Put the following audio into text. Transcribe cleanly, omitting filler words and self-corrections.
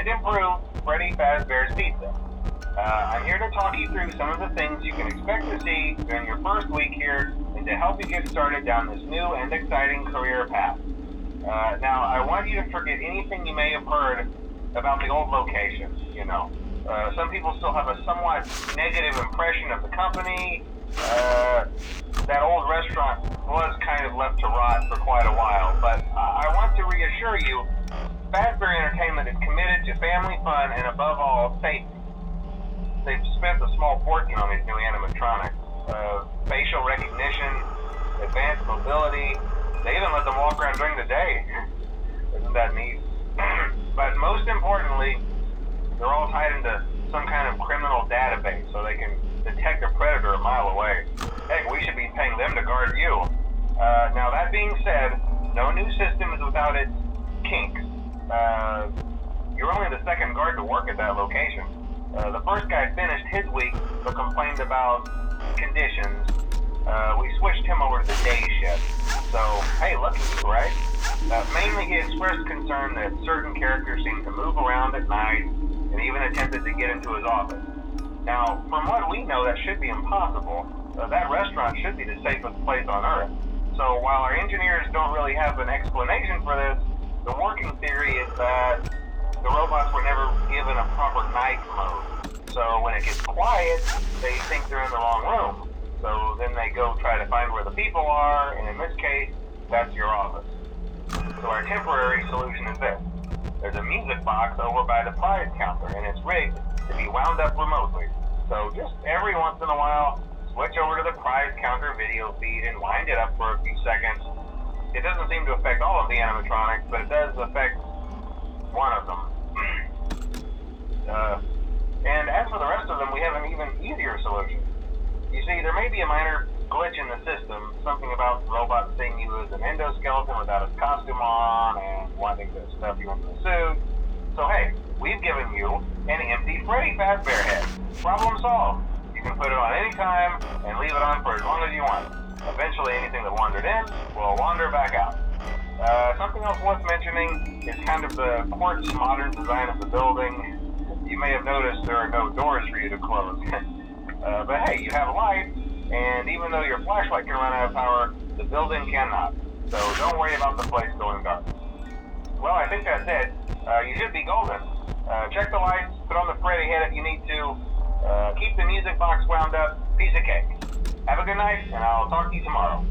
and improve Freddy Fazbear's Pizza. I'm here to talk you through some of the things you can expect to see during your first week here and to help you get started down this new and exciting career path. Now, I want you to forget anything you may have heard about the old location, some people still have a somewhat negative impression of the company. That old restaurant was kind of left to rot for quite a while, but I want to reassure you, Fazbear Entertainment is committed to family fun and above all, safety. They've spent a small fortune on these new animatronics. Facial recognition, advanced mobility. They even let them walk around during the day. Isn't that neat? But most importantly, they're all tied into some kind of criminal database so they can detect a predator a mile away. Heck, we should be paying them to guard you. Now that being said, no new system is without its kinks. You're only the second guard to work at that location. The first guy finished his week but complained about conditions. We switched him over to the day shift. So, hey, lucky you, right? Mainly he expressed concern that certain characters seemed to move around at night and even attempted to get into his office. Now, from what we know, that should be impossible. That restaurant should be the safest place on Earth. So while our engineers don't really have an explanation for this, the working theory is that the robots were never given a proper night mode. So when it gets quiet, they think they're in the wrong room. So then they go try to find where the people are, and in this case, that's your office. So our temporary solution is this. There's a music box over by the prize counter, and it's rigged to be wound up remotely. So just every once in a while, switch over to the prize counter video feed and wind it up for a few seconds. It doesn't seem to affect all of the animatronics, but it does affect one of them. And as for the rest of them, we have an even easier solution. You see, there may be a minor glitch in the system, something about the robot seeing you as an endoskeleton without his costume on and wanting to stuff you into the suit. So hey, we've given you an empty Freddy Fazbear head. Problem solved. You can put it on any time and leave it on for as long as you want. Eventually anything that wandered in will wander back out. Something else worth mentioning is kind of the quartz modern design of the building. You may have noticed there are no doors for you to close. But hey, you have a light, and even though your flashlight can run out of power, the building cannot. So don't worry about the place going dark. Well, I think that's it. You should be golden. Check the lights, put on the Freddy head if you need to. Keep the music box wound up. Piece of cake. Have a good night, and I'll talk to you tomorrow.